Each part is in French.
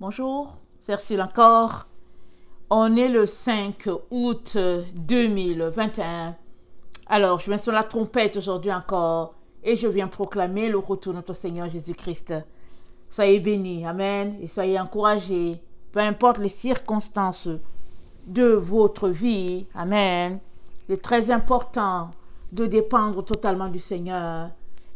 Bonjour, c'est Ursule encore. On est le 5 août 2021. Alors, je viens sur la trompette aujourd'hui encore et je viens proclamer le retour de notre Seigneur Jésus-Christ. Soyez bénis, amen, et soyez encouragés, peu importe les circonstances de votre vie, amen. Il est très important de dépendre totalement du Seigneur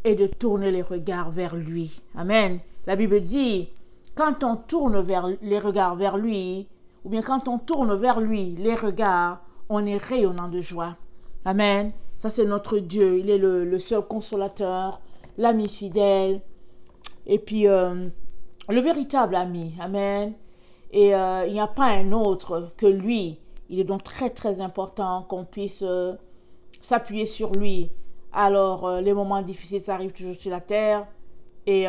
et de tourner les regards vers lui, amen. La Bible dit, quand on tourne les regards vers lui, ou bien quand on tourne vers lui les regards, on est rayonnant de joie. Amen. Ça, c'est notre Dieu. Il est le seul consolateur, l'ami fidèle, et puis le véritable ami. Amen. Et il n'y a pas un autre que lui. Il est donc très, très important qu'on puisse s'appuyer sur lui. Alors, les moments difficiles, ça arrive toujours sur la terre. Et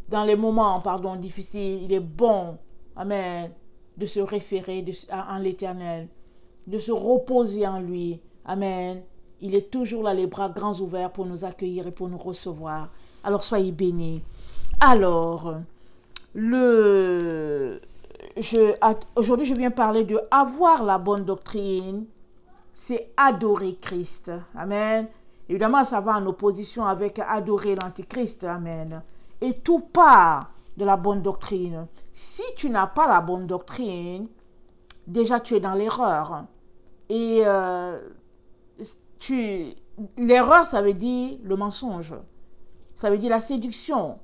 dans les moments, difficiles, il est bon, amen, de se référer en l'Éternel, de se reposer en lui, amen. Il est toujours là, les bras grands ouverts pour nous accueillir et pour nous recevoir. Alors, soyez bénis. Alors, aujourd'hui, je viens parler de avoir la bonne doctrine, c'est adorer Christ, amen. Évidemment, ça va en opposition avec adorer l'Antichrist, amen. Et tout part de la bonne doctrine. Si tu n'as pas la bonne doctrine, déjà tu es dans l'erreur. Et l'erreur, ça veut dire le mensonge. Ça veut dire la séduction.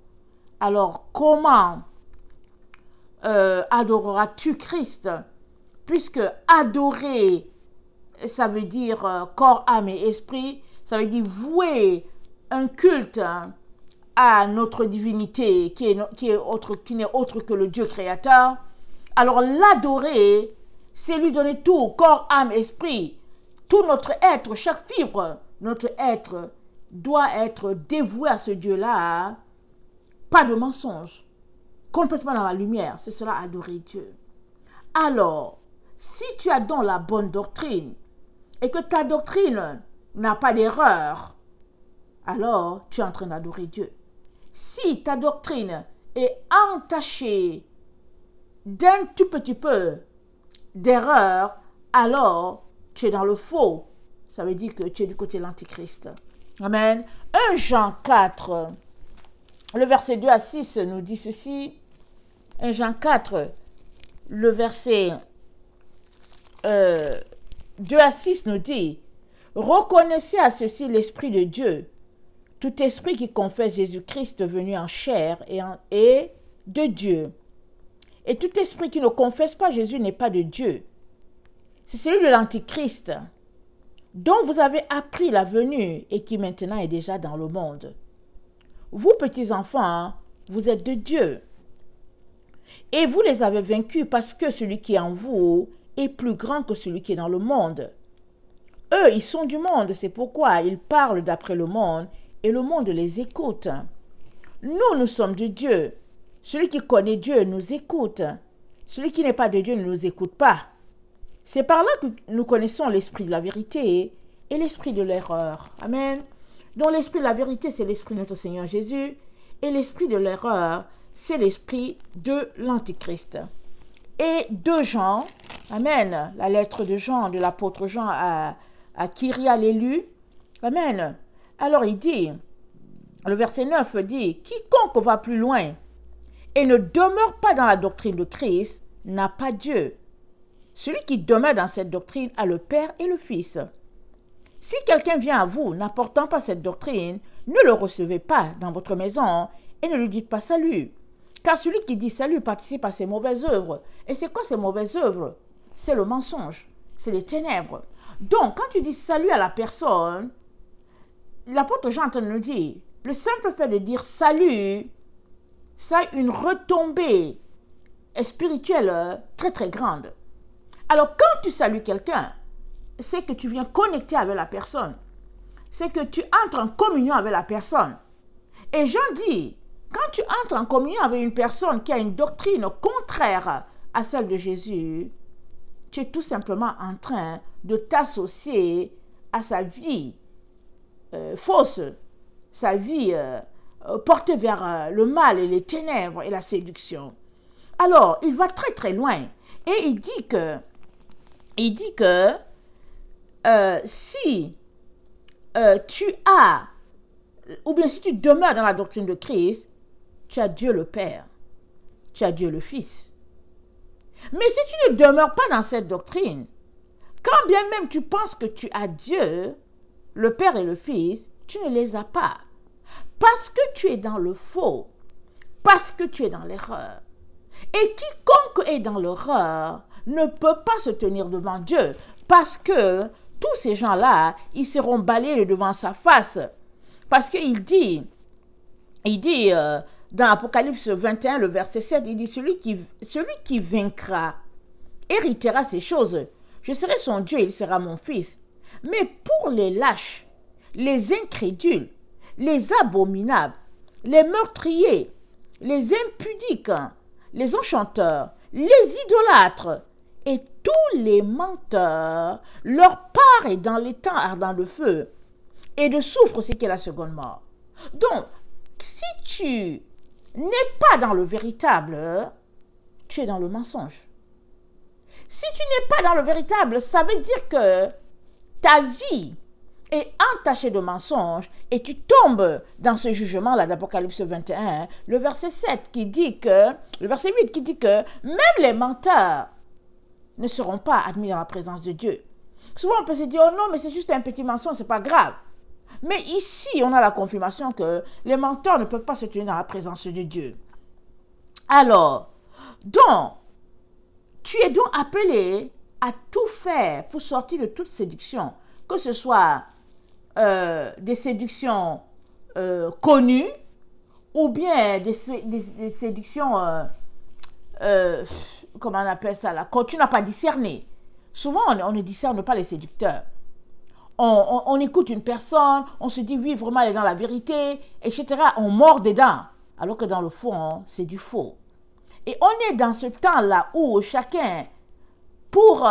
Alors, comment adoreras-tu Christ? Puisque adorer, ça veut dire corps, âme et esprit. Ça veut dire vouer un culte à notre divinité qui n'est autre que le Dieu créateur. Alors l'adorer, c'est lui donner tout, corps, âme, esprit, tout notre être, chaque fibre, notre être doit être dévoué à ce Dieu-là. Pas de mensonge, complètement dans la lumière, c'est cela adorer Dieu. Alors, si tu as donc la bonne doctrine et que ta doctrine n'a pas d'erreur, alors tu es en train d'adorer Dieu. Si ta doctrine est entachée d'un tout petit peu d'erreur, alors tu es dans le faux. Ça veut dire que tu es du côté de l'Antichrist. Amen. 1 Jean 4, le verset 2 à 6 nous dit ceci. 1 Jean 4, le verset 2 à 6 nous dit: reconnaissez à ceci l'Esprit de Dieu. Tout esprit qui confesse Jésus-Christ venu en chair est de Dieu. Et tout esprit qui ne confesse pas Jésus n'est pas de Dieu. C'est celui de l'Antichrist, dont vous avez appris la venue et qui maintenant est déjà dans le monde. Vous, petits enfants, vous êtes de Dieu. Et vous les avez vaincus parce que celui qui est en vous est plus grand que celui qui est dans le monde. Eux, ils sont du monde, c'est pourquoi ils parlent d'après le monde et le monde les écoute. Nous sommes de Dieu. Celui qui connaît Dieu nous écoute. Celui qui n'est pas de Dieu ne nous écoute pas. C'est par là que nous connaissons l'esprit de la vérité et l'esprit de l'erreur. Amen. Donc l'esprit de la vérité, c'est l'esprit de notre Seigneur Jésus. Et l'esprit de l'erreur, c'est l'esprit de l'Antichrist. Et de Jean, amen, la lettre de Jean, de l'apôtre Jean à qui il a l'élu, amen. Alors il dit, le verset 9 dit, quiconque va plus loin et ne demeure pas dans la doctrine de Christ n'a pas Dieu. Celui qui demeure dans cette doctrine a le Père et le Fils. Si quelqu'un vient à vous n'apportant pas cette doctrine, ne le recevez pas dans votre maison et ne lui dites pas salut. Car celui qui dit salut participe à ses mauvaises œuvres. Et c'est quoi ces mauvaises œuvres? C'est le mensonge, c'est les ténèbres. Donc, quand tu dis salut à la personne, l'apôtre Jean nous dit, le simple fait de dire salut, ça a une retombée spirituelle très très grande. Alors quand tu salues quelqu'un, c'est que tu viens connecter avec la personne. C'est que tu entres en communion avec la personne. Et Jean dit, quand tu entres en communion avec une personne qui a une doctrine contraire à celle de Jésus, tu es tout simplement en train de t'associer à sa vie fausse, sa vie portée vers le mal et les ténèbres et la séduction. Alors, il va très très loin. Et il dit que si tu as, ou bien si tu demeures dans la doctrine de Christ, tu as Dieu le Père, tu as Dieu le Fils. Mais si tu ne demeures pas dans cette doctrine, quand bien même tu penses que tu as Dieu, le Père et le Fils, tu ne les as pas. Parce que tu es dans le faux, parce que tu es dans l'erreur. Et quiconque est dans l'erreur ne peut pas se tenir devant Dieu, parce que tous ces gens-là, ils seront balayés devant sa face. Parce qu'il dit dans Apocalypse 21, le verset 7, il dit, celui qui vaincra héritera ces choses. Je serai son Dieu, il sera mon fils. Mais pour les lâches, les incrédules, les abominables, les meurtriers, les impudiques, les enchanteurs, les idolâtres et tous les menteurs, leur part est dans les temps ardents de feu et de soufre, c'est qu'est la seconde mort. Donc, si tu n'es pas dans le véritable, tu es dans le mensonge. Si tu n'es pas dans le véritable, ça veut dire que ta vie est entachée de mensonges et tu tombes dans ce jugement-là d'Apocalypse 21, le verset 7 qui dit que, le verset 8 qui dit que même les menteurs ne seront pas admis dans la présence de Dieu. Souvent on peut se dire, oh non, mais c'est juste un petit mensonge, c'est pas grave. Mais ici, on a la confirmation que les menteurs ne peuvent pas se tenir dans la présence de Dieu. Alors, donc, tu es donc appelé à tout faire pour sortir de toute séduction, que ce soit des séductions connues ou bien des séductions, comment on appelle ça là, quand tu n'as pas discerné. Souvent, on ne discerne pas les séducteurs. On écoute une personne, on se dit oui, vraiment elle est dans la vérité, etc. On mord dedans, alors que dans le fond, c'est du faux. Et on est dans ce temps-là où chacun, pour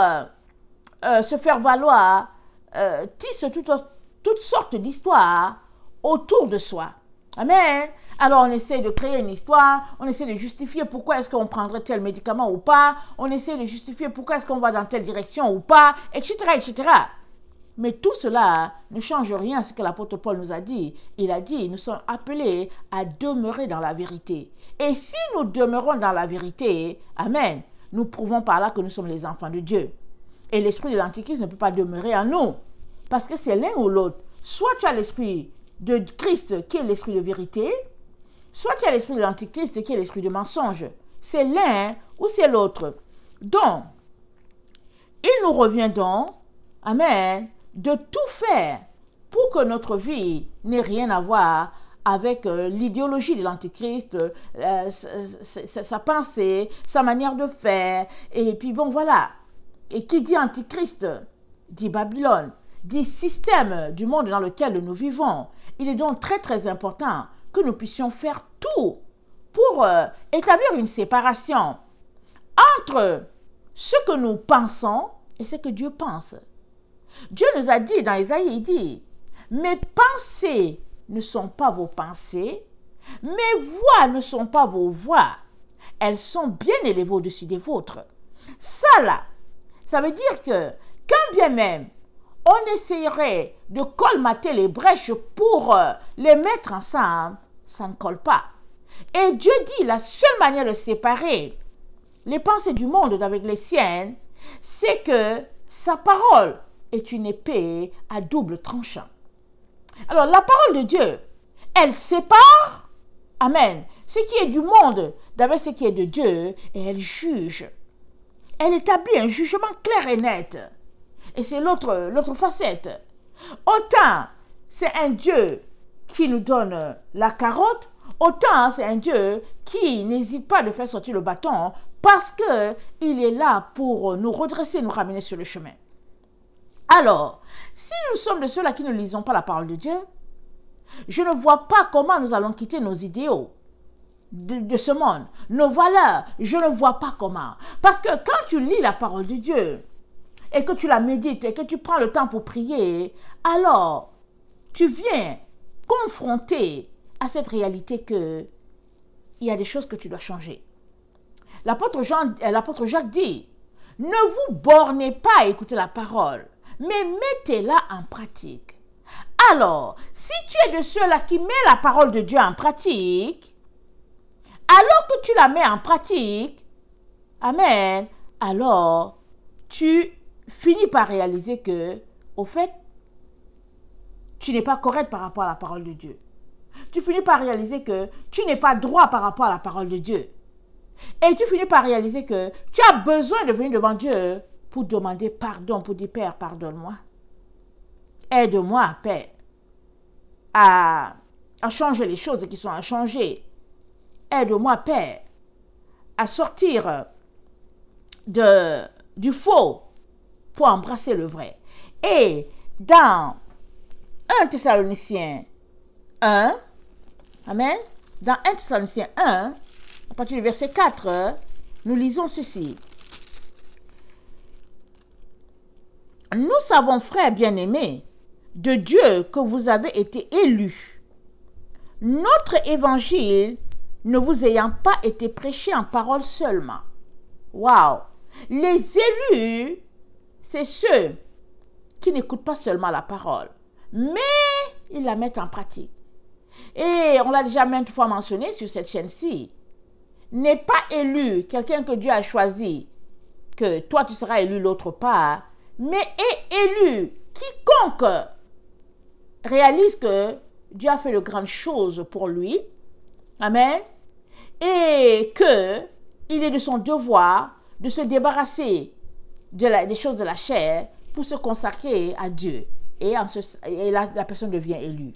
se faire valoir, tisse toutes sortes d'histoires autour de soi. Amen. Alors on essaie de créer une histoire, on essaie de justifier pourquoi est-ce qu'on prendrait tel médicament ou pas, on essaie de justifier pourquoi est-ce qu'on va dans telle direction ou pas, etc., etc. Mais tout cela ne change rien à ce que l'apôtre Paul nous a dit. Il a dit, nous sommes appelés à demeurer dans la vérité. Et si nous demeurons dans la vérité, amen, nous prouvons par là que nous sommes les enfants de Dieu. Et l'esprit de l'Antichrist ne peut pas demeurer en nous. Parce que c'est l'un ou l'autre. Soit tu as l'esprit de Christ qui est l'esprit de vérité, soit tu as l'esprit de l'Antichrist qui est l'esprit de mensonge. C'est l'un ou c'est l'autre. Donc, il nous revient donc, amen, de tout faire pour que notre vie n'ait rien à voir avec l'idéologie de l'Antichrist, sa pensée, sa manière de faire. Et puis bon, voilà. Et qui dit Antichrist, dit Babylone, dit système du monde dans lequel nous vivons. Il est donc très très important que nous puissions faire tout pour établir une séparation entre ce que nous pensons et ce que Dieu pense. Dieu nous a dit dans Isaïe, il dit, mes pensées ne sont pas vos pensées, mes voix ne sont pas vos voix, elles sont bien élevées au-dessus des vôtres. Ça là, ça veut dire que quand bien même on essayerait de colmater les brèches pour les mettre ensemble, ça ne colle pas. Et Dieu dit, la seule manière de séparer les pensées du monde avec les siennes, c'est que sa parole est une épée à double tranchant. Alors, la parole de Dieu, elle sépare, amen, ce qui est du monde d'avec ce qui est de Dieu, et elle juge. Elle établit un jugement clair et net. Et c'est l'autre facette. Autant c'est un Dieu qui nous donne la carotte, autant c'est un Dieu qui n'hésite pas de faire sortir le bâton parce qu'il est là pour nous redresser, nous ramener sur le chemin. Alors, si nous sommes de ceux-là qui ne lisons pas la parole de Dieu, je ne vois pas comment nous allons quitter nos idéaux de ce monde, nos valeurs, je ne vois pas comment. Parce que quand tu lis la parole de Dieu et que tu la médites et que tu prends le temps pour prier, alors tu viens confronter à cette réalité que il y a des choses que tu dois changer. l'apôtre Jacques dit, ne vous bornez pas à écouter la parole, mais mettez-la en pratique. Alors, si tu es de ceux-là qui met la parole de Dieu en pratique, alors que tu la mets en pratique, amen, alors tu finis par réaliser que, au fait, tu n'es pas correct par rapport à la parole de Dieu. Tu finis par réaliser que tu n'es pas droit par rapport à la parole de Dieu. Et tu finis par réaliser que tu as besoin de venir devant Dieu pour demander pardon, pour dire, Père, pardonne-moi. Aide-moi, Père, à changer les choses qui sont à changer. Aide-moi, Père, à sortir du faux pour embrasser le vrai. Et dans 1 Thessaloniciens 1, amen, dans 1 Thessaloniciens 1, à partir du verset 4, nous lisons ceci. Nous savons, frères bien-aimés, de Dieu que vous avez été élus. Notre évangile ne vous ayant pas été prêché en parole seulement. Waouh! Les élus, c'est ceux qui n'écoutent pas seulement la parole, mais ils la mettent en pratique. Et on l'a déjà maintes fois mentionné sur cette chaîne-ci. N'est pas élu quelqu'un que Dieu a choisi, que toi tu seras élu l'autre part, mais est élu quiconque réalise que Dieu a fait de grandes choses pour lui, amen, et que il est de son devoir de se débarrasser des choses de la chair pour se consacrer à Dieu. Et la personne devient élue.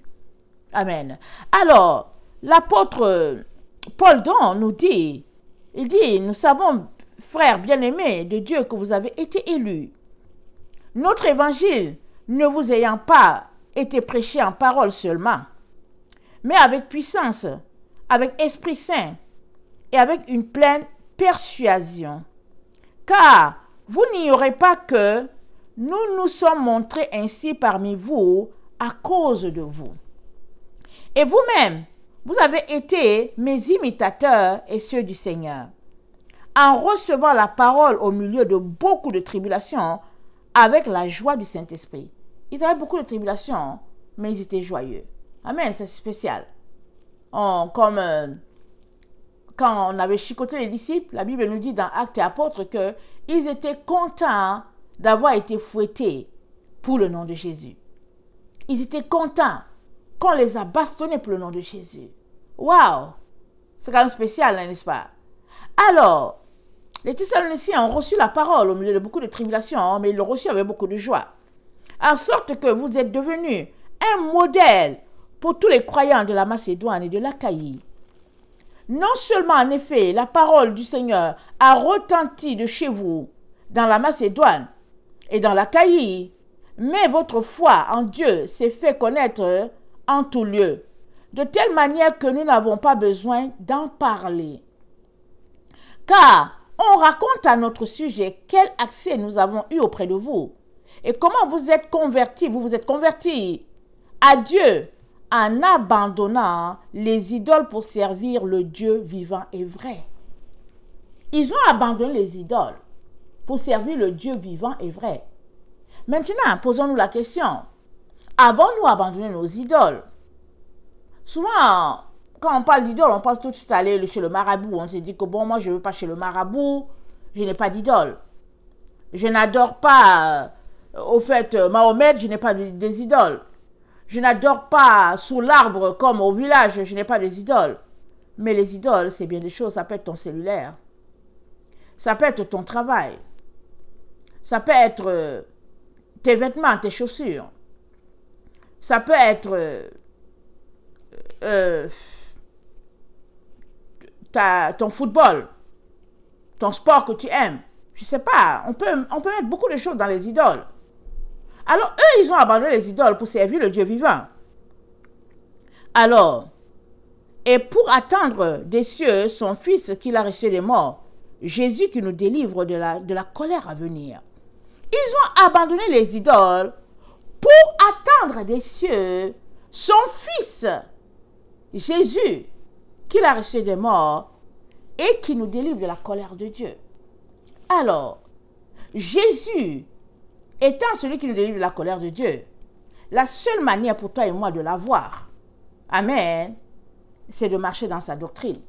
Amen. Alors, l'apôtre Paul nous dit, il dit, nous savons, frères bien-aimés de Dieu, que vous avez été élus. Notre évangile ne vous ayant pas été prêché en parole seulement, mais avec puissance, avec Esprit Saint et avec une pleine persuasion. Car vous n'ignorez pas que nous nous sommes montrés ainsi parmi vous à cause de vous. Et vous-même, vous avez été mes imitateurs et ceux du Seigneur, en recevant la parole au milieu de beaucoup de tribulations avec la joie du Saint-Esprit. Ils avaient beaucoup de tribulations, mais ils étaient joyeux. Amen, c'est spécial. Comme quand on avait chicoté les disciples, la Bible nous dit dans Actes et Apôtres qu'ils étaient contents d'avoir été fouettés pour le nom de Jésus. Ils étaient contents qu'on les a bastonnés pour le nom de Jésus. Waouh! C'est quand même spécial, n'est-ce pas? Alors, les Thessaloniciens ont reçu la parole au milieu de beaucoup de tribulations, mais ils l'ont reçu avec beaucoup de joie. En sorte que vous êtes devenus un modèle pour tous les croyants de la Macédoine et de l'Achaïe. Non seulement, en effet, la parole du Seigneur a retenti de chez vous dans la Macédoine et dans l'Achaïe, mais votre foi en Dieu s'est fait connaître en tout lieu, de telle manière que nous n'avons pas besoin d'en parler. Car on raconte à notre sujet quel accès nous avons eu auprès de vous et comment vous êtes convertis, vous vous êtes convertis à Dieu en abandonnant les idoles pour servir le Dieu vivant et vrai. Ils ont abandonné les idoles pour servir le Dieu vivant et vrai. Maintenant, posons-nous la question. Avons-nous abandonné nos idoles? Souvent, quand on parle d'idole, on pense tout de suite aller chez le marabout. On se dit que bon, moi je ne veux pas chez le marabout, je n'ai pas d'idole. Je n'adore pas, au fait, Mahomet, je n'ai pas des idoles. Je n'adore pas sous l'arbre comme au village, je n'ai pas des idoles. Mais les idoles, c'est bien des choses. Ça peut être ton cellulaire. Ça peut être ton travail. Ça peut être tes vêtements, tes chaussures. Ça peut être ton football, ton sport que tu aimes. Je ne sais pas, on peut mettre beaucoup de choses dans les idoles. Alors, eux, ils ont abandonné les idoles pour servir le Dieu vivant. Alors, et pour attendre des cieux son Fils qu'il a ressuscité des morts, Jésus qui nous délivre de la colère à venir. Ils ont abandonné les idoles pour attendre des cieux son Fils, Jésus, qu'il a ressuscité des morts et qui nous délivre de la colère de Dieu. Alors, Jésus étant celui qui nous délivre de la colère de Dieu, la seule manière pour toi et moi de l'avoir, amen, c'est de marcher dans sa doctrine.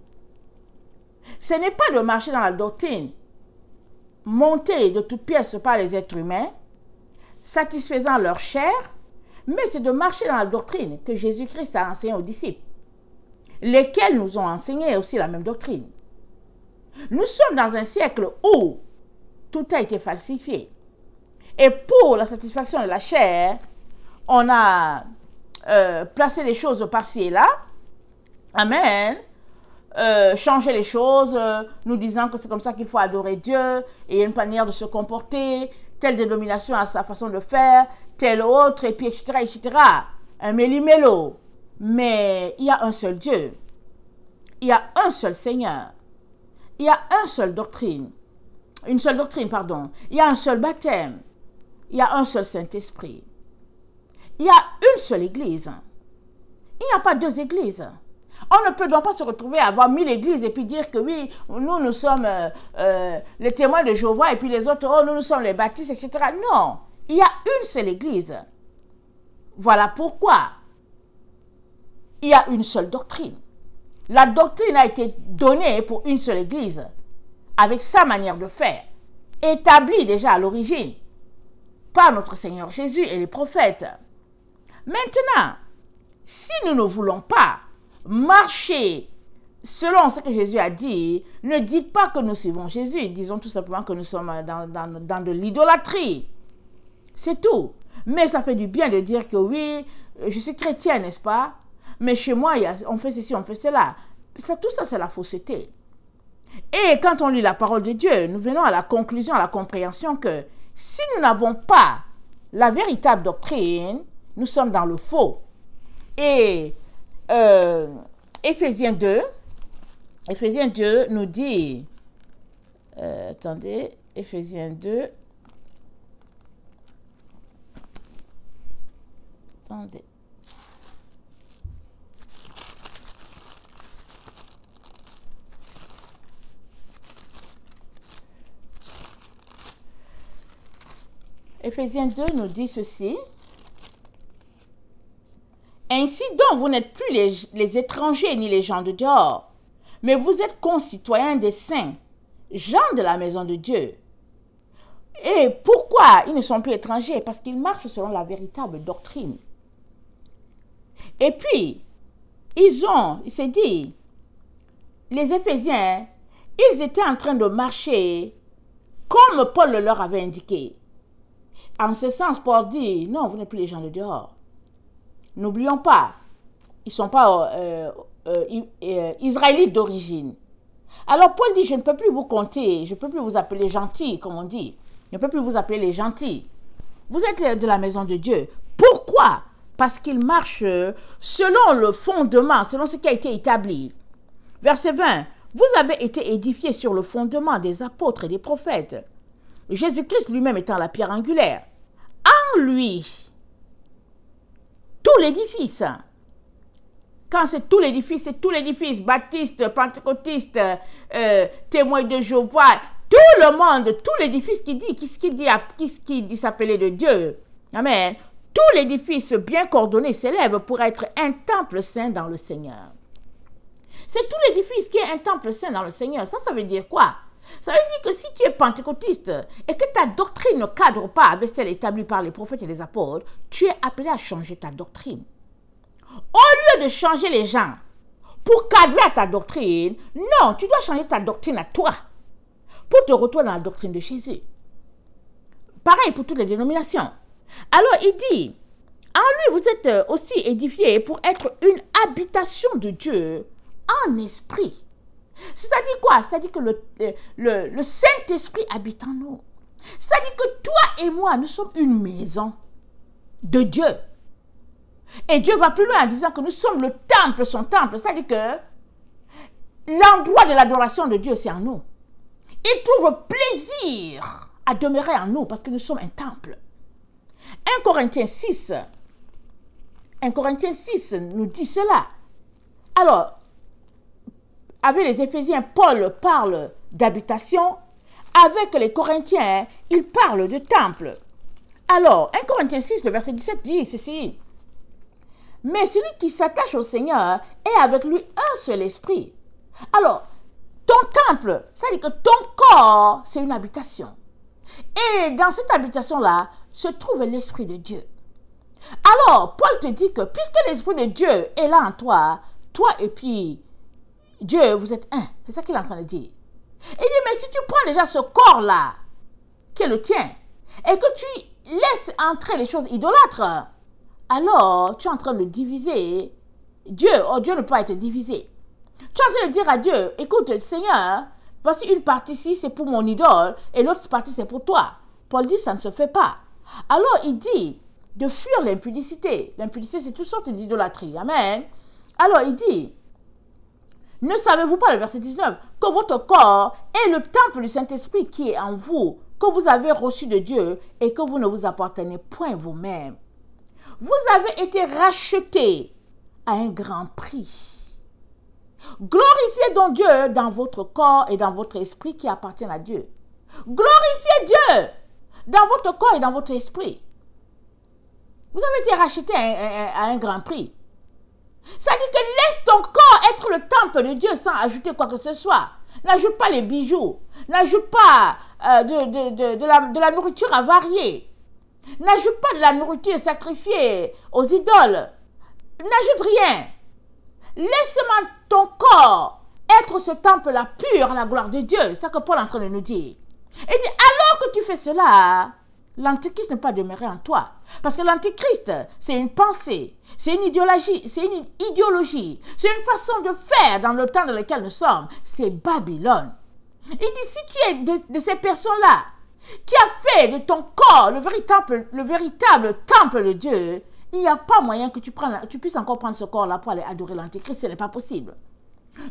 Ce n'est pas de marcher dans la doctrine montée de toutes pièces par les êtres humains, satisfaisant leur chair, mais c'est de marcher dans la doctrine que Jésus-Christ a enseigné aux disciples, lesquels nous ont enseigné aussi la même doctrine. Nous sommes dans un siècle où tout a été falsifié. Et pour la satisfaction de la chair, on a placé les choses par-ci et là. Amen. Changer les choses, nous disant que c'est comme ça qu'il faut adorer Dieu, et il y a une manière de se comporter, telle dénomination a sa façon de faire, telle autre, et puis etc., etc. Un méli-mélo. Mais il y a un seul Dieu. Il y a un seul Seigneur. Il y a une seule doctrine. Il y a un seul baptême. Il y a un seul Saint-Esprit. Il y a une seule église. Il n'y a pas deux églises. On ne peut donc pas se retrouver à avoir 1000 églises et puis dire que oui, nous sommes les témoins de Jéhovah et puis les autres, oh, nous sommes les baptistes, etc. Non, il y a une seule église. Voilà pourquoi il y a une seule doctrine. La doctrine a été donnée pour une seule église, avec sa manière de faire, établie déjà à l'origine par notre Seigneur Jésus et les prophètes. Maintenant, si nous ne voulons pas marcher selon ce que Jésus a dit, ne dites pas que nous suivons Jésus, disons tout simplement que nous sommes dans de l'idolâtrie. C'est tout. Mais ça fait du bien de dire que oui, je suis chrétien, n'est-ce pas? Mais chez moi, on fait ceci, on fait cela. Tout ça, c'est la fausseté. Et quand on lit la parole de Dieu, nous venons à la conclusion, à la compréhension que si nous n'avons pas la véritable doctrine, nous sommes dans le faux. Et Éphésiens 2 nous dit, attendez, Éphésiens 2, attendez. Éphésiens 2 nous dit ceci. Ainsi donc, vous n'êtes plus les étrangers ni les gens de dehors, mais vous êtes concitoyens des saints, gens de la maison de Dieu. Et pourquoi ils ne sont plus étrangers? Parce qu'ils marchent selon la véritable doctrine. Et puis, il s'est dit, les Éphésiens, ils étaient en train de marcher comme Paul le leur avait indiqué. En ce sens, Paul dit, non, vous n'êtes plus les gens de dehors. N'oublions pas, ils ne sont pas israélites d'origine. Alors Paul dit, je ne peux plus vous compter, je ne peux plus vous appeler gentils, comme on dit. Je ne peux plus vous appeler les gentils. Vous êtes de la maison de Dieu. Pourquoi? Parce qu'ils marchent selon le fondement, selon ce qui a été établi. Verset 20, vous avez été édifiés sur le fondement des apôtres et des prophètes. Jésus-Christ lui-même étant la pierre angulaire. En lui, tout l'édifice. Quand c'est tout l'édifice, baptiste, pentecôtiste, témoin de Jéhovah, tout le monde, tout l'édifice qui dit s'appeler de Dieu. Amen. Tout l'édifice bien coordonné s'élève pour être un temple saint dans le Seigneur. C'est tout l'édifice qui est un temple saint dans le Seigneur. Ça veut dire quoi? Ça veut dire que si tu es pentecôtiste et que ta doctrine ne cadre pas avec celle établie par les prophètes et les apôtres, tu es appelé à changer ta doctrine. Au lieu de changer les gens pour cadrer à ta doctrine, non, tu dois changer ta doctrine à toi pour te retrouver dans la doctrine de Jésus. Pareil pour toutes les dénominations. Alors il dit, en lui vous êtes aussi édifiés pour être une habitation de Dieu en esprit. C'est-à-dire quoi? C'est-à-dire que le Saint-Esprit habite en nous. C'est-à-dire que toi et moi, nous sommes une maison de Dieu. Et Dieu va plus loin en disant que nous sommes le temple, son temple. C'est-à-dire que l'endroit de l'adoration de Dieu, c'est en nous. Il trouve plaisir à demeurer en nous parce que nous sommes un temple. 1 Corinthiens 6 nous dit cela. Alors, avec les Éphésiens, Paul parle d'habitation. Avec les Corinthiens, il parle de temple. Alors, 1 Corinthiens 6, le verset 17 dit ceci. Mais celui qui s'attache au Seigneur est avec lui un seul esprit. Alors, ton temple, ça veut dire que ton corps, c'est une habitation. Et dans cette habitation-là, se trouve l'Esprit de Dieu. Alors, Paul te dit que puisque l'Esprit de Dieu est là en toi, toi et puis Dieu, vous êtes un. C'est ça qu'il est en train de dire. Il dit, mais si tu prends déjà ce corps-là, qui est le tien, et que tu laisses entrer les choses idolâtres, alors tu es en train de diviser Dieu. Oh, Dieu ne peut pas être divisé. Tu es en train de dire à Dieu, écoute, Seigneur, voici une partie ici, c'est pour mon idole, et l'autre partie, c'est pour toi. Paul dit, ça ne se fait pas. Alors, il dit de fuir l'impudicité. L'impudicité, c'est toutes sortes d'idolâtrie. Amen. Alors, il dit, ne savez-vous pas, le verset 19, que votre corps est le temple du Saint-Esprit qui est en vous, que vous avez reçu de Dieu et que vous ne vous appartenez point vous-même. Vous avez été rachetés à un grand prix. Glorifiez donc Dieu dans votre corps et dans votre esprit qui appartiennent à Dieu. Glorifiez Dieu dans votre corps et dans votre esprit. Vous avez été rachetés à un grand prix. Ça dit que laisse ton corps être le temple de Dieu sans ajouter quoi que ce soit. N'ajoute pas les bijoux. N'ajoute pas de la nourriture avariée. N'ajoute pas de la nourriture sacrifiée aux idoles. N'ajoute rien. Laisse-moi ton corps être ce temple-là pur à la gloire de Dieu. C'est ça que Paul est en train de nous dire. Il dit, alors que tu fais cela, l'antichrist ne peut pas demeurer en toi. Parce que l'antichrist, c'est une pensée, c'est une idéologie, c'est une façon de faire dans le temps dans lequel nous sommes. C'est Babylone. Il dit, si tu es de ces personnes-là, qui a fait de ton corps le véritable temple de Dieu, il n'y a pas moyen que tu puisses encore prendre ce corps-là pour aller adorer l'antichrist. Ce n'est pas possible.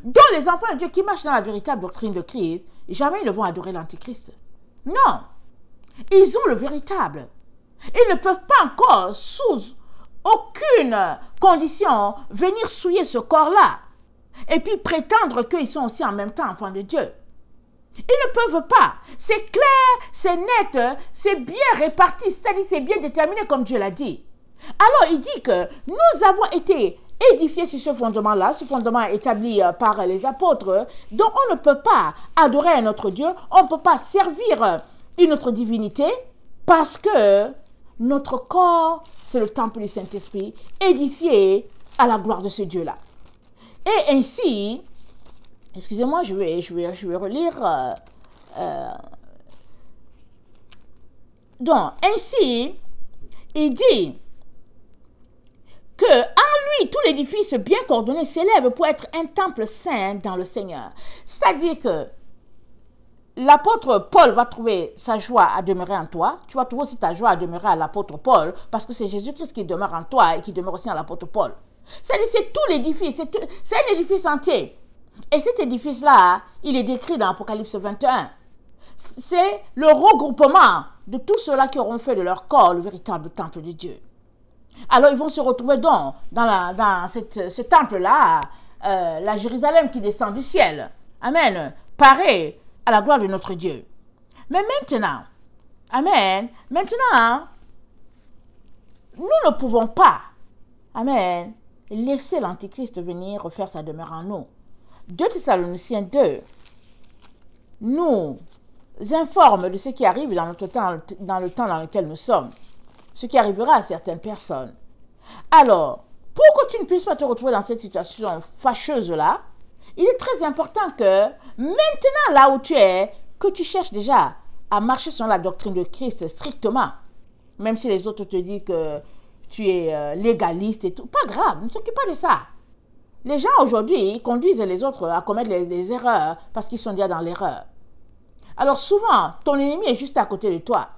Donc les enfants de Dieu qui marchent dans la véritable doctrine de Christ, jamais ils ne vont adorer l'antichrist. Non. Ils ont le véritable. Ils ne peuvent pas encore, sous aucune condition, venir souiller ce corps-là. Et puis prétendre qu'ils sont aussi en même temps enfants de Dieu. Ils ne peuvent pas. C'est clair, c'est net, c'est bien réparti, c'est-à-dire c'est bien déterminé comme Dieu l'a dit. Alors il dit que nous avons été édifiés sur ce fondement-là, ce fondement établi par les apôtres, donc on ne peut pas adorer un autre Dieu, on ne peut pas servir une autre divinité, parce que notre corps, c'est le temple du Saint-Esprit, édifié à la gloire de ce Dieu-là. Et ainsi, excusez-moi, je vais relire. Donc, ainsi, il dit que en lui, tout l'édifice bien coordonné s'élève pour être un temple saint dans le Seigneur. C'est-à-dire que l'apôtre Paul va trouver sa joie à demeurer en toi. Tu vas trouver aussi ta joie à demeurer à l'apôtre Paul, parce que c'est Jésus-Christ qui demeure en toi et qui demeure aussi en l'apôtre Paul. C'est-à-dire c'est tout l'édifice, c'est un édifice entier. Et cet édifice-là, il est décrit dans Apocalypse 21. C'est le regroupement de tous ceux-là qui auront fait de leur corps le véritable temple de Dieu. Alors ils vont se retrouver donc dans ce temple-là, la Jérusalem qui descend du ciel. Amen. Pareil à la gloire de notre Dieu. Mais maintenant, amen, maintenant, nous ne pouvons pas, amen, laisser l'Antichrist venir refaire sa demeure en nous. 2 Thessaloniciens 2 nous informe de ce qui arrive dans le temps dans lequel nous sommes, ce qui arrivera à certaines personnes. Alors, pour que tu ne puisses pas te retrouver dans cette situation fâcheuse-là, il est très important que maintenant, là où tu es, que tu cherches déjà à marcher sur la doctrine de Christ strictement. Même si les autres te disent que tu es légaliste et tout. Pas grave, ne s'occupe pas de ça. Les gens aujourd'hui, ils conduisent les autres à commettre des erreurs parce qu'ils sont déjà dans l'erreur. Alors souvent, ton ennemi est juste à côté de toi.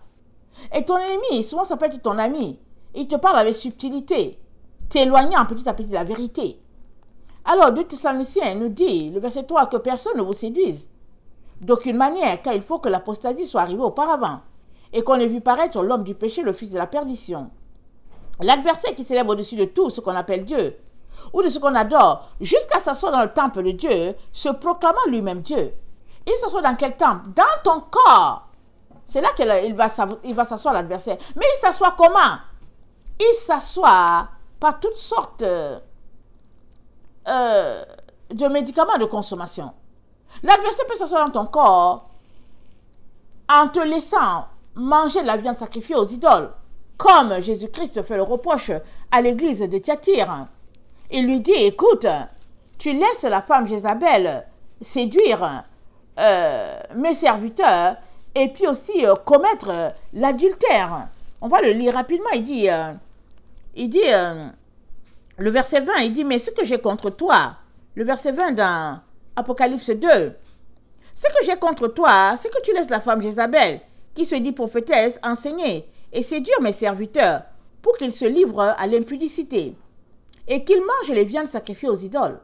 Et ton ennemi, souvent ça peut être ton ami. Il te parle avec subtilité, t'éloignant petit à petit de la vérité. Alors, 2 Thessaloniciens nous dit, le verset 3, que personne ne vous séduise. D'aucune manière, car il faut que l'apostasie soit arrivée auparavant, et qu'on ait vu paraître l'homme du péché, le fils de la perdition. L'adversaire qui s'élève au-dessus de tout ce qu'on appelle Dieu, ou de ce qu'on adore, jusqu'à s'asseoir dans le temple de Dieu, se proclamant lui-même Dieu. Il s'assoit dans quel temple? Dans ton corps. C'est là qu'il va s'asseoir l'adversaire. Mais il s'assoit comment? Il s'assoit par toutes sortes de médicaments de consommation. L'adversaire peut s'asseoir dans ton corps en te laissant manger de la viande sacrifiée aux idoles, comme Jésus-Christ fait le reproche à l'église de Thyatire. Il lui dit, écoute, tu laisses la femme Jézabel séduire mes serviteurs et puis aussi commettre l'adultère. On va le lire rapidement. Il dit, le verset 20, il dit, mais ce que j'ai contre toi, le verset 20 dans Apocalypse 2, ce que j'ai contre toi, c'est que tu laisses la femme Jézabel, qui se dit prophétesse, enseigner et séduire mes serviteurs pour qu'ils se livrent à l'impudicité et qu'ils mangent les viandes sacrifiées aux idoles.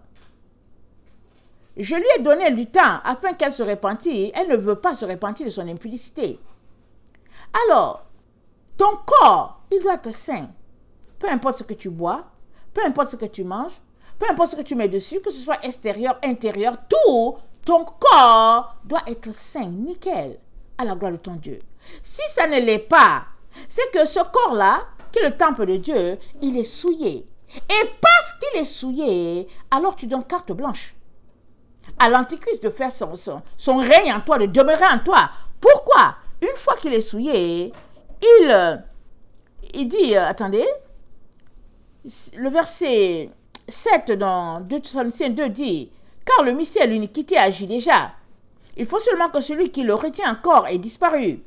Je lui ai donné du temps afin qu'elle se repentisse. Elle ne veut pas se repentir de son impudicité. Alors, ton corps, il doit être sain. Peu importe ce que tu bois, peu importe ce que tu manges, peu importe ce que tu mets dessus, que ce soit extérieur, intérieur, tout, ton corps doit être sain, nickel, à la gloire de ton Dieu. Si ça ne l'est pas, c'est que ce corps-là, qui est le temple de Dieu, il est souillé. Et parce qu'il est souillé, alors tu donnes carte blanche à l'Antichrist de faire son règne en toi, de demeurer en toi. Pourquoi? Une fois qu'il est souillé, il dit, attendez, le verset 7 dans 2 Thessaloniciens 2 dit, car le mystère de l'iniquité agit déjà. Il faut seulement que celui qui le retient encore ait disparu.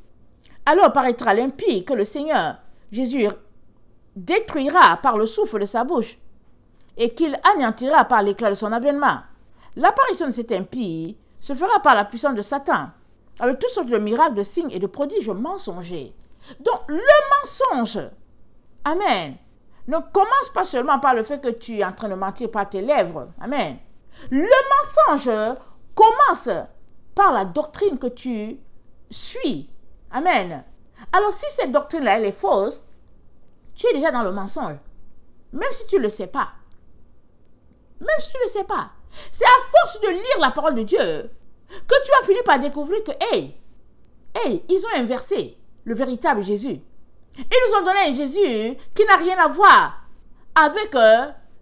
Alors paraîtra l'impie que le Seigneur Jésus détruira par le souffle de sa bouche et qu'il anéantira par l'éclat de son avènement. L'apparition de cet impie se fera par la puissance de Satan, avec toutes sortes de miracles, de signes et de prodiges mensongers. Donc, le mensonge, amen, ne commence pas seulement par le fait que tu es en train de mentir par tes lèvres, amen. Le mensonge commence par la doctrine que tu suis, amen. Alors, si cette doctrine-là, elle est fausse, tu es déjà dans le mensonge, même si tu ne le sais pas. Même si tu ne le sais pas. C'est à force de lire la parole de Dieu que tu vas finir par découvrir que, ils ont inversé le véritable Jésus. Ils nous ont donné un Jésus qui n'a rien à voir avec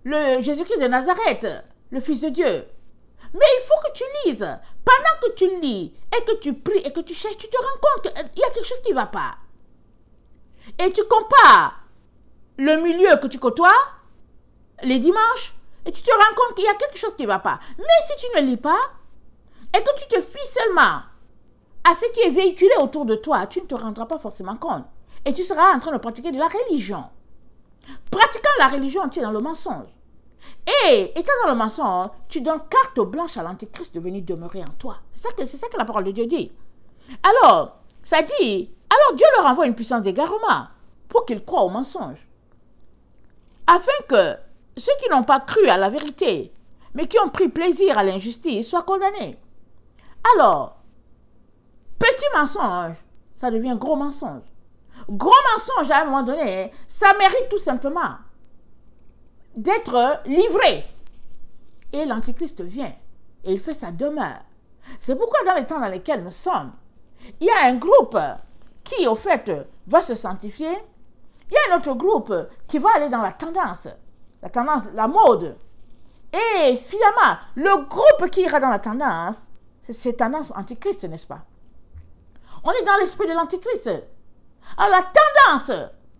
le Jésus-Christ de Nazareth, le Fils de Dieu. Mais il faut que tu lises. Pendant que tu lis et que tu pries et que tu cherches, tu te rends compte qu'il y a quelque chose qui ne va pas. Et tu compares le milieu que tu côtoies les dimanches et tu te rends compte qu'il y a quelque chose qui ne va pas. Mais si tu ne lis pas et que tu te fies seulement à ce qui est véhiculé autour de toi, tu ne te rendras pas forcément compte. Et tu seras en train de pratiquer de la religion. Pratiquant la religion, tu es dans le mensonge. Et étant dans le mensonge, tu donnes carte blanche à l'Antichrist de venir demeurer en toi. C'est ça que la parole de Dieu dit. Alors, ça dit, alors Dieu leur envoie une puissance d'égarement pour qu'ils croient au mensonge. Afin que ceux qui n'ont pas cru à la vérité, mais qui ont pris plaisir à l'injustice, soient condamnés. Alors, petit mensonge, ça devient gros mensonge. Gros mensonge, à un moment donné, ça mérite tout simplement d'être livré. Et l'Antichrist vient et il fait sa demeure. C'est pourquoi dans les temps dans lesquels nous sommes, il y a un groupe qui, au fait, va se sanctifier. Il y a un autre groupe qui va aller dans la tendance, la mode. Et finalement, le groupe qui ira dans la tendance, c'est tendance antichrist, n'est-ce pas? On est dans l'esprit de l'antichrist. Alors la tendance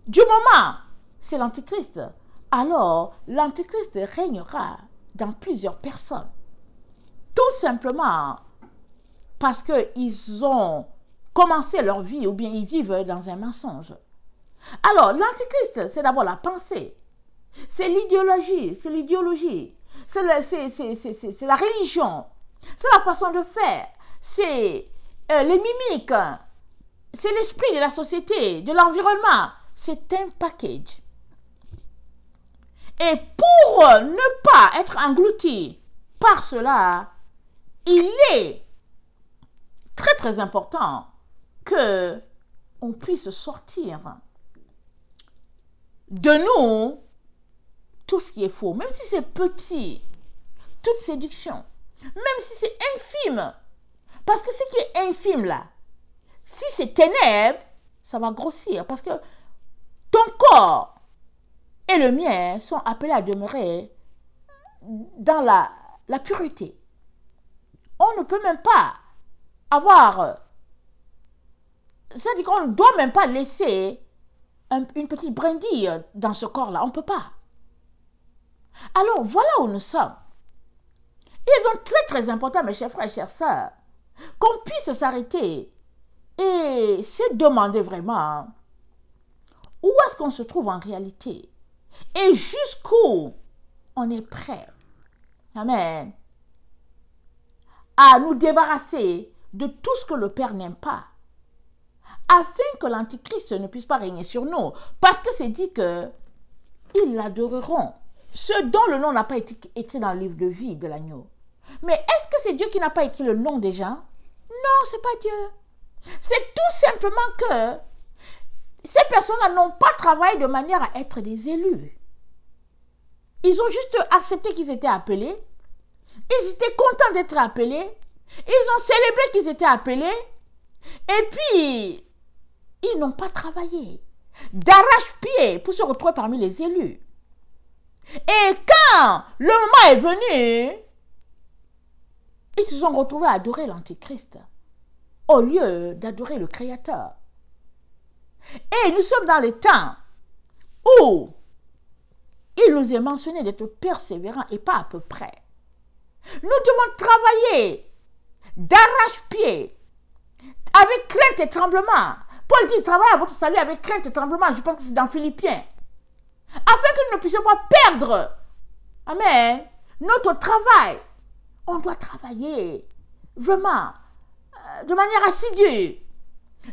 du moment, c'est l'antichrist. Alors l'antichrist régnera dans plusieurs personnes. Tout simplement parce qu'ils ont commencé leur vie ou bien ils vivent dans un mensonge. Alors l'antichrist, c'est d'abord la pensée. C'est l'idéologie, c'est la religion, c'est la façon de faire, c'est les mimiques, c'est l'esprit de la société, de l'environnement. C'est un package. Et pour ne pas être englouti par cela, il est très très important que on puisse sortir de nous tout ce qui est faux, même si c'est petit, toute séduction, même si c'est infime, parce que ce qui est infime là, si c'est ténèbres, ça va grossir, parce que ton corps et le mien sont appelés à demeurer dans la pureté. On ne peut même pas avoir, c'est-à-dire qu'on ne doit même pas laisser une petite brindille dans ce corps-là, on ne peut pas. Alors, voilà où nous sommes. Il est donc très très important, mes chers frères et chères sœurs, qu'on puisse s'arrêter et se demander vraiment où est-ce qu'on se trouve en réalité et jusqu'où on est prêt. Amen. À nous débarrasser de tout ce que le Père n'aime pas, afin que l'Antichrist ne puisse pas régner sur nous. Parce que c'est dit que ils l'adoreront, ceux dont le nom n'a pas été écrit dans le livre de vie de l'agneau. Mais est-ce que c'est Dieu qui n'a pas écrit le nom des gens? Non, c'est pas Dieu. C'est tout simplement que ces personnes-là n'ont pas travaillé de manière à être des élus. Ils ont juste accepté qu'ils étaient appelés. Ils étaient contents d'être appelés. Ils ont célébré qu'ils étaient appelés. Et puis, ils n'ont pas travaillé d'arrache-pied pour se retrouver parmi les élus. Et quand le moment est venu, ils se sont retrouvés à adorer l'Antichrist au lieu d'adorer le Créateur. Et nous sommes dans les temps où il nous est mentionné d'être persévérants et pas à peu près. Nous devons travailler d'arrache-pied, avec crainte et tremblement. Paul dit, travaillez à votre salut avec crainte et tremblement. Je pense que c'est dans Philippiens. Afin que nous ne puissions pas perdre, amen, notre travail. On doit travailler vraiment de manière assidue.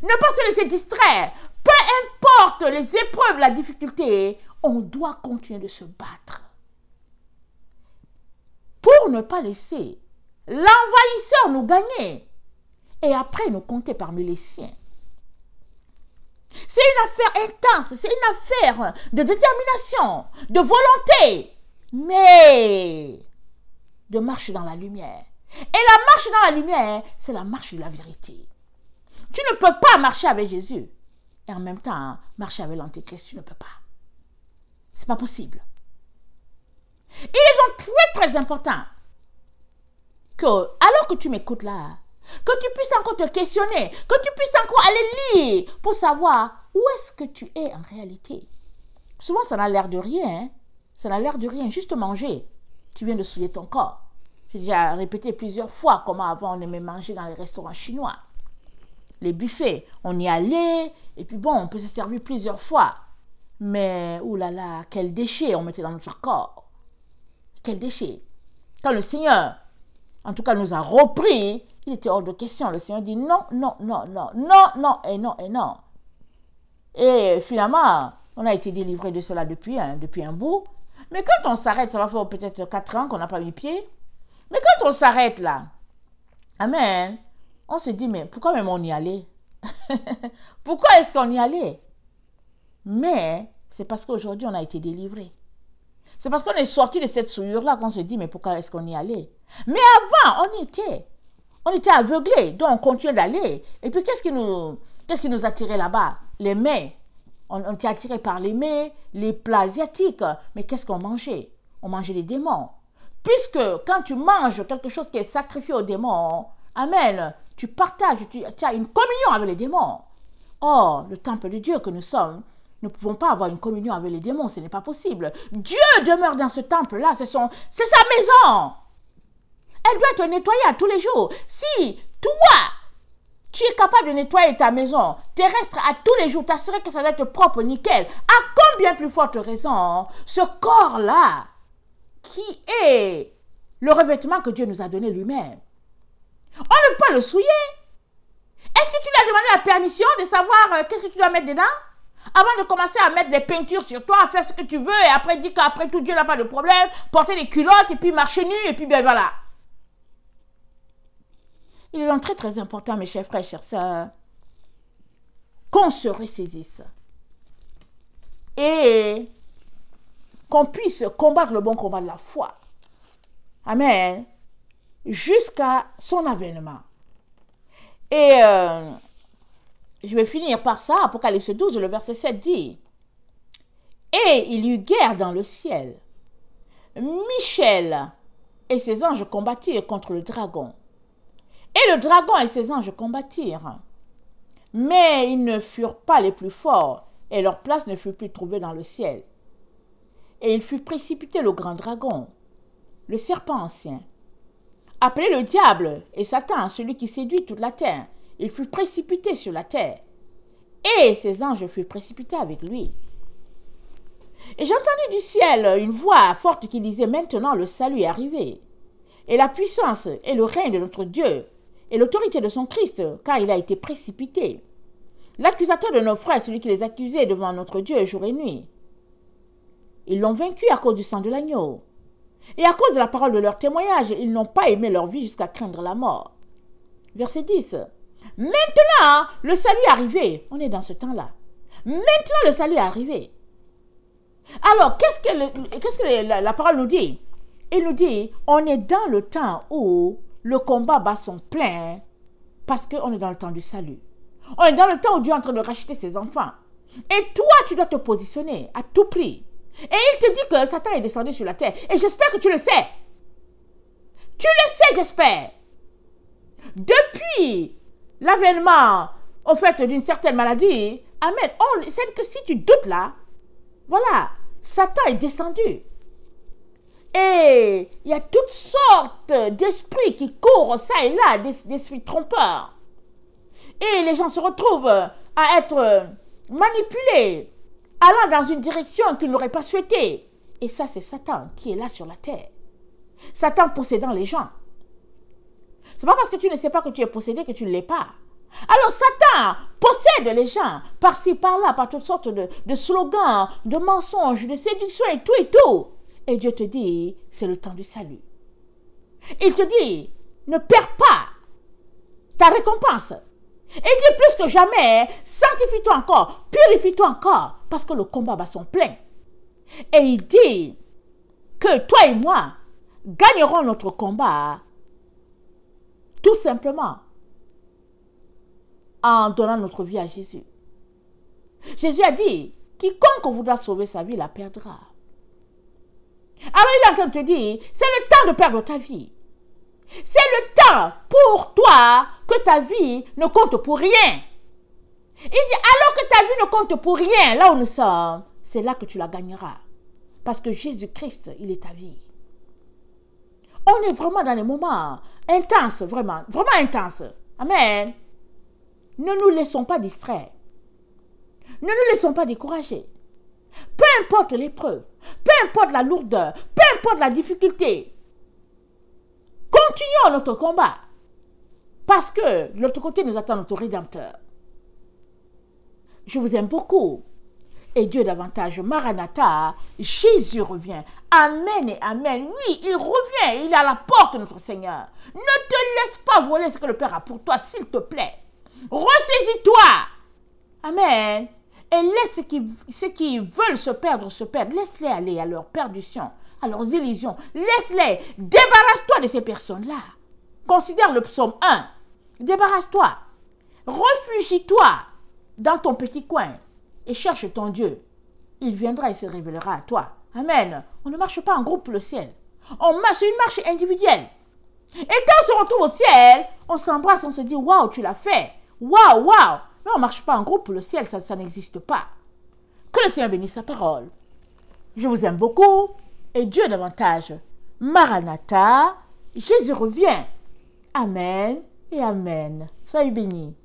Ne pas se laisser distraire. Peu importe les épreuves, la difficulté, on doit continuer de se battre. Pour ne pas laisser l'envahisseur nous gagner et après nous compter parmi les siens. C'est une affaire intense, c'est une affaire de détermination, de volonté, mais de marche dans la lumière. Et la marche dans la lumière, c'est la marche de la vérité. Tu ne peux pas marcher avec Jésus et en même temps marcher avec l'Antéchrist, tu ne peux pas. C'est pas possible. Il est donc très très important que, alors que tu m'écoutes là, que tu puisses encore te questionner, que tu puisses encore aller lire pour savoir où est-ce que tu es en réalité. Souvent, ça n'a l'air de rien. Hein? Ça n'a l'air de rien, juste manger. Tu viens de souiller ton corps. J'ai déjà répété plusieurs fois comment avant on aimait manger dans les restaurants chinois. Les buffets, on y allait, et puis bon, on peut se servir plusieurs fois. Mais, oulala, quel déchet on mettait dans notre corps. Quel déchet. Quand le Seigneur, en tout cas, nous a repris, il était hors de question. Le Seigneur dit non, non, non, non, non, non, et non, et non. Et finalement, on a été délivré de cela depuis un bout. Mais quand on s'arrête, ça va faire peut-être 4 ans qu'on n'a pas mis pied. Mais quand on s'arrête là, amen, on se dit, mais pourquoi même on y allait? Pourquoi est-ce qu'on y allait? Mais c'est parce qu'aujourd'hui, on a été délivré. C'est parce qu'on est sorti de cette souillure-là qu'on se dit, mais pourquoi est-ce qu'on y allait? Mais avant, on était aveuglés, donc on continuait d'aller. Et puis, qu'est-ce qui nous attirait là-bas? Les mets. On était attiré par les mets, les plats asiatiques. Mais qu'est-ce qu'on mangeait? On mangeait les démons. Puisque quand tu manges quelque chose qui est sacrifié aux démons, amen, tu partages, tu as une communion avec les démons. Or, le temple de Dieu que nous sommes, nous ne pouvons pas avoir une communion avec les démons, ce n'est pas possible. Dieu demeure dans ce temple-là, c'est sa maison. Elle doit être nettoyée à tous les jours. Si toi, tu es capable de nettoyer ta maison terrestre à tous les jours, t'assurer que ça doit être propre, nickel, à combien plus forte raison, ce corps-là, qui est le revêtement que Dieu nous a donné lui-même, on ne peut pas le souiller. Est-ce que tu lui as demandé la permission de savoir qu'est-ce que tu dois mettre dedans? Avant de commencer à mettre des peintures sur toi, à faire ce que tu veux, et après dire qu'après tout, Dieu n'a pas de problème, porter des culottes, et puis marcher nu, et puis ben voilà. Il est donc très très important, mes chers frères et chères sœurs, qu'on se ressaisisse. Et qu'on puisse combattre le bon combat de la foi. Amen. Jusqu'à son avènement. Et je vais finir par ça. Apocalypse 12, le verset 7 dit: Et il y eut guerre dans le ciel. Michel et ses anges combattirent contre le dragon. Et le dragon et ses anges combattirent. Mais ils ne furent pas les plus forts, et leur place ne fut plus trouvée dans le ciel. Et il fut précipité le grand dragon, le serpent ancien, appelé le diable et Satan, celui qui séduit toute la terre. Il fut précipité sur la terre, et ses anges furent précipités avec lui. Et j'entendis du ciel une voix forte qui disait: Maintenant le salut est arrivé, et la puissance et le règne de notre Dieu, et l'autorité de son Christ, car il a été précipité. L'accusateur de nos frères, celui qui les accusait devant notre Dieu jour et nuit. Ils l'ont vaincu à cause du sang de l'agneau. Et à cause de la parole de leur témoignage, ils n'ont pas aimé leur vie jusqu'à craindre la mort. Verset 10. Maintenant, le salut est arrivé. On est dans ce temps-là. Maintenant, le salut est arrivé. Alors, qu'est-ce que la parole nous dit? Il nous dit, on est dans le temps où le combat bat son plein parce qu'on est dans le temps du salut. On est dans le temps où Dieu est en train de racheter ses enfants. Et toi, tu dois te positionner à tout prix. Et il te dit que Satan est descendu sur la terre. Et j'espère que tu le sais. Tu le sais, j'espère. Depuis l'avènement, au fait, d'une certaine maladie, amen, c'est que si tu doutes là, voilà, Satan est descendu. Et il y a toutes sortes d'esprits qui courent ça et là, d'esprits trompeurs. Et les gens se retrouvent à être manipulés, allant dans une direction qu'ils n'auraient pas souhaité. Et ça, c'est Satan qui est là sur la terre. Satan possédant les gens. C'est pas parce que tu ne sais pas que tu es possédé que tu ne l'es pas. Alors Satan possède les gens par-ci, par-là, par toutes sortes de slogans, de mensonges, de séduction et tout et tout. Et Dieu te dit, c'est le temps du salut. Il te dit, ne perds pas ta récompense. Et il dit plus que jamais, sanctifie-toi encore, purifie-toi encore, parce que le combat bat son plein. Et il dit que toi et moi gagnerons notre combat tout simplement en donnant notre vie à Jésus. Jésus a dit, quiconque voudra sauver sa vie la perdra. Alors il est en train de te dire, c'est le temps de perdre ta vie. C'est le temps pour toi que ta vie ne compte pour rien. Il dit, alors que ta vie ne compte pour rien, là où nous sommes, c'est là que tu la gagneras. Parce que Jésus-Christ, il est ta vie. On est vraiment dans des moments intenses, vraiment, vraiment intenses. Amen. Ne nous laissons pas distraire. Ne nous laissons pas décourager. Peu importe l'épreuve, peu importe la lourdeur, peu importe la difficulté, continuons notre combat. Parce que de l'autre côté nous attend notre Rédempteur. Je vous aime beaucoup. Et Dieu davantage. Maranatha, Jésus revient. Amen et amen. Oui, il revient. Il est à la porte, notre Seigneur. Ne te laisse pas voler ce que le Père a pour toi, s'il te plaît. Ressaisis-toi. Amen. Et laisse ceux qui veulent se perdre. Laisse-les aller à leur perdition, à leurs illusions. Laisse-les. Débarrasse-toi de ces personnes-là. Considère le psaume 1. Débarrasse-toi. Réfugie-toi dans ton petit coin et cherche ton Dieu. Il viendra et se révélera à toi. Amen. On ne marche pas en groupe pour le ciel. On marche, c'est une marche individuelle. Et quand on se retrouve au ciel, on s'embrasse, on se dit, waouh, tu l'as fait. Waouh, waouh. Mais on ne marche pas en groupe pour le ciel, ça n'existe pas. Que le Seigneur bénisse sa parole. Je vous aime beaucoup et Dieu davantage. Maranatha, Jésus revient. Amen et amen. Soyez bénis.